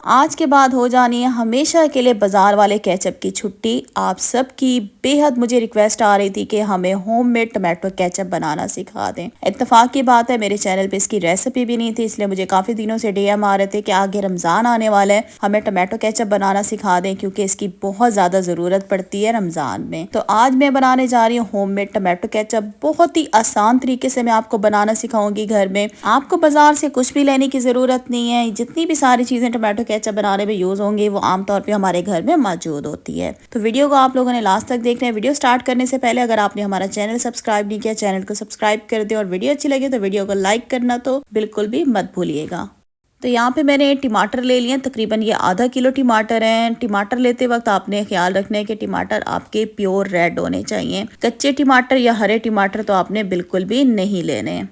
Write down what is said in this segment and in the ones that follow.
आज के बाद हो जानी है हमेशा के लिए बाजार वाले केचप की छुट्टी। आप सबकी बेहद मुझे रिक्वेस्ट आ रही थी कि हमें होममेड टमाटो केचप बनाना सिखा दें। इत्तेफाक की बात है मेरे चैनल पे इसकी रेसिपी भी नहीं थी, इसलिए मुझे काफ़ी दिनों से डीएम आ रहे थे कि आगे रमज़ान आने वाला है, हमें टमाटो केचप बनाना सिखा दें क्योंकि इसकी बहुत ज़्यादा ज़रूरत पड़ती है रमज़ान में। तो आज मैं बनाने जा रही हूँ होममेड टमाटो केचप। बहुत ही आसान तरीके से मैं आपको बनाना सिखाऊंगी घर में। आपको बाजार से कुछ भी लेने की ज़रूरत नहीं है। जितनी भी सारी चीज़ें टमाटो केचप बनाने में यूज होंगे वो आमतौर पे हमारे घर में मौजूद होती है। तो वीडियो को आप लोगों ने लास्ट तक देखना है। वीडियो स्टार्ट करने से पहले अगर आपने हमारा चैनल सब्सक्राइब नहीं किया, चैनल को सब्सक्राइब कर दे और वीडियो अच्छी लगे तो वीडियो को लाइक करना तो बिल्कुल भी मत भूलिएगा। तो यहाँ पे मैंने टमाटर ले लिए, तकरीबन ये आधा किलो टमाटर हैं। टमाटर लेते वक्त आपने ख्याल रखना है कि टमाटर आपके प्योर रेड होने चाहिए। कच्चे टमाटर या हरे टमाटर तो आपने बिल्कुल भी नहीं लेने।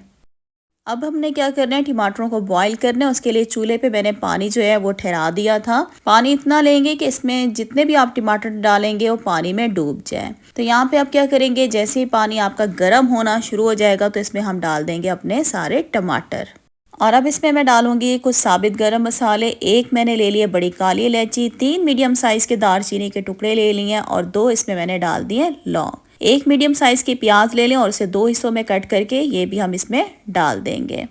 अब हमने क्या करना है, टमाटरों को बॉईल करना है। उसके लिए चूल्हे पे मैंने पानी जो है वो ठहरा दिया था। पानी इतना लेंगे कि इसमें जितने भी आप टमाटर डालेंगे वो पानी में डूब जाए। तो यहाँ पे आप क्या करेंगे, जैसे ही पानी आपका गर्म होना शुरू हो जाएगा तो इसमें हम डाल देंगे अपने सारे टमाटर। और अब इसमें मैं डालूंगी कुछ साबित गरम मसाले। एक मैंने ले लिए बड़ी काली इलायची, 3 मीडियम साइज के दालचीनी के टुकड़े ले लिए और 2 इसमें मैंने डाल दिए लौंग। एक मीडियम साइज की प्याज ले लें और इसे 2 हिस्सों में कट करके ये भी हम इसमें डाल देंगे।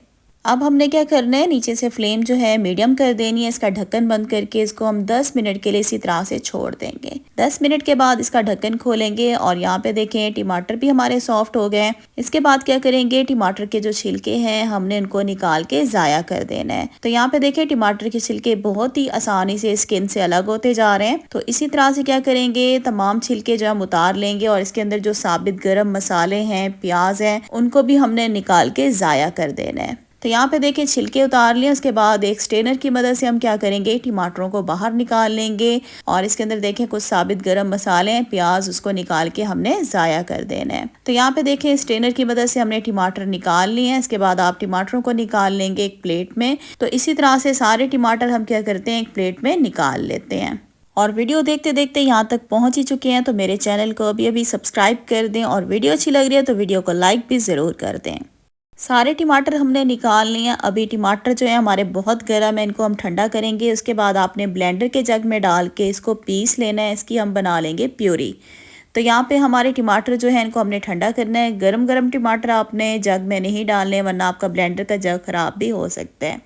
अब हमने क्या करना है, नीचे से फ्लेम जो है मीडियम कर देनी है। इसका ढक्कन बंद करके इसको हम 10 मिनट के लिए इसी तरह से छोड़ देंगे। 10 मिनट के बाद इसका ढक्कन खोलेंगे और यहाँ पे देखें टमाटर भी हमारे सॉफ्ट हो गए। इसके बाद क्या करेंगे, टमाटर के जो छिलके हैं हमने इनको निकाल के ज़ाया कर देना है। तो यहाँ पे देखें टमाटर के छिलके बहुत ही आसानी से स्किन से अलग होते जा रहे हैं। तो इसी तरह से क्या करेंगे, तमाम छिलके जो हम उतार लेंगे और इसके अंदर जो साबित गरम मसाले हैं, प्याज हैं, उनको भी हमने निकाल के ज़ाया कर देना है। तो यहाँ पे देखिए छिलके उतार लिए। उसके बाद एक स्ट्रेनर की मदद से हम क्या करेंगे, टमाटरों को बाहर निकाल लेंगे और इसके अंदर देखें कुछ साबित गरम मसाले हैं, प्याज, उसको निकाल के हमने ज़ाया कर देना है। तो यहाँ पे देखें स्ट्रेनर की मदद से हमने टमाटर निकाल लिए हैं। इसके बाद आप टमाटरों को निकाल लेंगे एक प्लेट में। तो इसी तरह से सारे टमाटर हम क्या करते हैं, एक प्लेट में निकाल लेते हैं। और वीडियो देखते देखते यहाँ तक पहुँच ही चुके हैं तो मेरे चैनल को अभी सब्सक्राइब कर दें और वीडियो अच्छी लग रही है तो वीडियो को लाइक भी ज़रूर कर दें। सारे टमाटर हमने निकाल लिए हैं। अभी टमाटर जो है हमारे बहुत गर्म है, इनको हम ठंडा करेंगे। उसके बाद आपने ब्लेंडर के जग में डाल के इसको पीस लेना है। इसकी हम बना लेंगे प्यूरी। तो यहाँ पे हमारे टमाटर जो है इनको हमने ठंडा करना है। गरम गरम टमाटर आपने जग में नहीं डालने वरना आपका ब्लेंडर का जग ख़राब भी हो सकता है।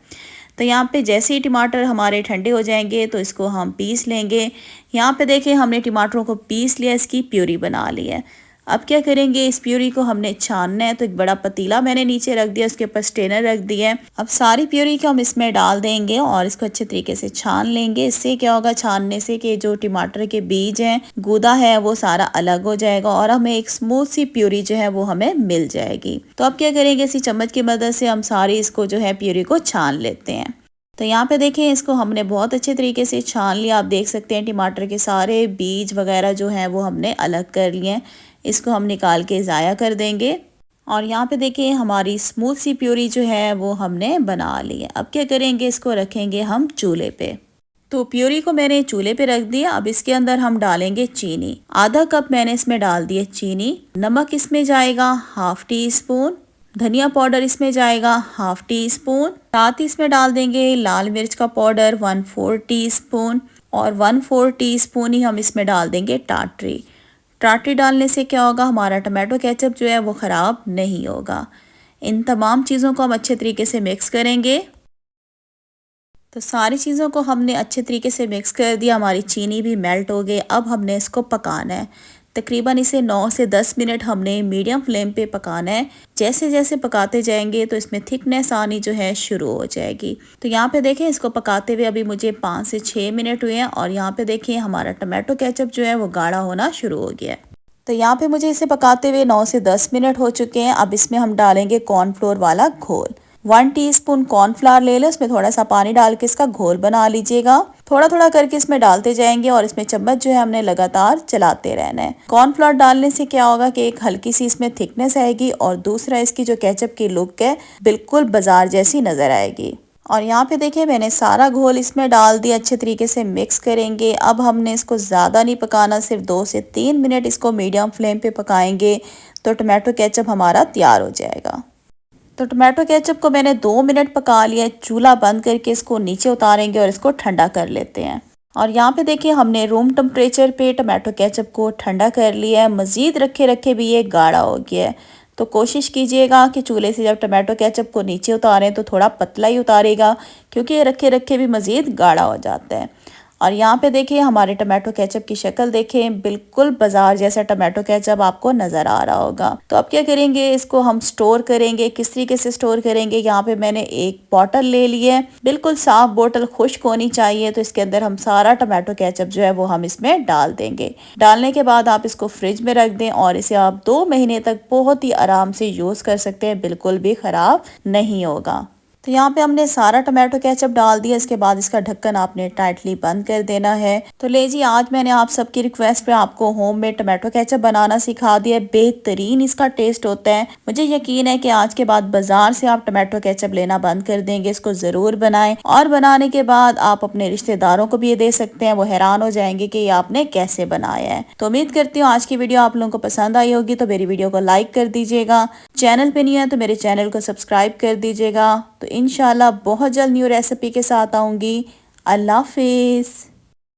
तो यहाँ पे जैसे ही टमाटर हमारे ठंडे हो जाएंगे तो इसको हम पीस लेंगे। यहाँ पे देखें हमने टमाटरों को पीस लिया, इसकी प्यूरी बना ली है। अब क्या करेंगे, इस प्यूरी को हमने छानना है। तो एक बड़ा पतीला मैंने नीचे रख दिया, उसके ऊपर स्ट्रेनर रख दिया है। अब सारी प्यूरी को हम इसमें डाल देंगे और इसको अच्छे तरीके से छान लेंगे। इससे क्या होगा, छानने से कि जो टमाटर के बीज हैं, गूदा है, वो सारा अलग हो जाएगा और हमें एक स्मूथ सी प्यूरी जो है वो हमें मिल जाएगी। तो अब क्या करेंगे, इसी चम्मच की मदद से हम सारी इसको जो है प्यूरी को छान लेते हैं। तो यहाँ पे देखें इसको हमने बहुत अच्छे तरीके से छान लिया। आप देख सकते हैं टमाटर के सारे बीज वगैरह जो हैं वो हमने अलग कर लिए हैं। इसको हम निकाल के ज़ाया कर देंगे और यहाँ पे देखिए हमारी स्मूथ सी प्यूरी जो है वो हमने बना ली है। अब क्या करेंगे, इसको रखेंगे हम चूल्हे पे। तो प्यूरी को मैंने चूल्हे पे रख दिया। अब इसके अंदर हम डालेंगे चीनी। आधा कप मैंने इसमें डाल दिया चीनी। नमक इसमें जाएगा ½ टी स्पून। धनिया पाउडर इसमें जाएगा ½ टी स्पून। साथ ही इसमें डाल देंगे लाल मिर्च का पाउडर 1/4 टी स्पून और 1/4 टी स्पून ही हम इसमें डाल देंगे टाटरी। टाटरी डालने से क्या होगा, हमारा टमाटो केचप जो है वो ख़राब नहीं होगा। इन तमाम चीज़ों को हम अच्छे तरीके से मिक्स करेंगे। तो सारी चीज़ों को हमने अच्छे तरीके से मिक्स कर दिया। हमारी चीनी भी मेल्ट हो गई। अब हमने इसको पकाना है। तकरीबन इसे 9 से 10 मिनट हमने मीडियम फ्लेम पे पकाना है। जैसे जैसे पकाते जाएंगे तो इसमें थिकनेस आनी जो है शुरू हो जाएगी। तो यहाँ पे देखें इसको पकाते हुए अभी मुझे 5 से 6 मिनट हुए हैं और यहाँ पे देखें हमारा टमाटो केचप जो है वो गाढ़ा होना शुरू हो गया है। तो यहाँ पे मुझे इसे पकाते हुए 9 से 10 मिनट हो चुके हैं। अब इसमें हम डालेंगे कॉर्नफ्लोर वाला घोल। 1 टीस्पून कॉर्नफ्लावर ले लें, उसमें थोड़ा सा पानी डाल के इसका घोल बना लीजिएगा। थोड़ा थोड़ा करके इसमें डालते जाएंगे और इसमें चम्मच जो है हमने लगातार चलाते रहना है। कॉर्नफ्लावर डालने से क्या होगा कि एक हल्की सी इसमें थिकनेस आएगी और दूसरा इसकी जो केचप की लुक है बिल्कुल बाजार जैसी नजर आएगी। और यहाँ पे देखिए मैंने सारा घोल इसमें डाल दिया। अच्छे तरीके से मिक्स करेंगे। अब हमने इसको ज़्यादा नहीं पकाना, सिर्फ 2 से 3 मिनट इसको मीडियम फ्लेम पे पकाएंगे तो टमाटो केचप हमारा तैयार हो जाएगा। तो टमाटो केचप को मैंने 2 मिनट पका लिया। चूल्हा बंद करके इसको नीचे उतारेंगे और इसको ठंडा कर लेते हैं। और यहाँ पे देखिए हमने रूम टेम्परेचर पे टमाटो केचप को ठंडा कर लिया है। मज़ीद रखे रखे भी ये गाढ़ा हो गया है। तो कोशिश कीजिएगा कि चूल्हे से जब टमाटो केचप को नीचे उतारें तो थोड़ा पतला ही उतारेगा, क्योंकि ये रखे रखे भी मज़ीद गाढ़ा हो जाता है। और यहाँ पे देखिए हमारे टमाटो केचप की शक्ल देखें, बिल्कुल बाजार जैसा टमाटो केचप आपको नज़र आ रहा होगा। तो अब क्या करेंगे, इसको हम स्टोर करेंगे। किस तरीके से स्टोर करेंगे, यहाँ पे मैंने एक बॉटल ले ली है, बिल्कुल साफ बोतल, खुश्क होनी चाहिए। तो इसके अंदर हम सारा टमाटो केचप जो है वो हम इसमें डाल देंगे। डालने के बाद आप इसको फ्रिज में रख दें और इसे आप 2 महीने तक बहुत ही आराम से यूज़ कर सकते हैं, बिल्कुल भी ख़राब नहीं होगा। तो यहाँ पे हमने सारा टमाटो केचप डाल दिया। इसके बाद इसका ढक्कन आपने टाइटली बंद कर देना है। तो ले जी, आज मैंने आप सबकी रिक्वेस्ट पे आपको होममेड टमाटो केचप बनाना सिखा दिया। बेहतरीन इसका टेस्ट होता है। मुझे यकीन है कि आज के बाद बाजार से आप टमाटो केचप लेना बंद कर देंगे। इसको ज़रूर बनाएं और बनाने के बाद आप अपने रिश्तेदारों को भी ये दे सकते हैं। वो हैरान हो जाएंगे कि ये आपने कैसे बनाया है। तो उम्मीद करती हूँ आज की वीडियो आप लोगों को पसंद आई होगी। तो मेरी वीडियो को लाइक कर दीजिएगा। चैनल पे नहीं है तो मेरे चैनल को सब्सक्राइब कर दीजिएगा। तो इंशाल्लाह बहुत जल्द न्यू रेसिपी के साथ आऊँगी। अल्लाह हाफिज़।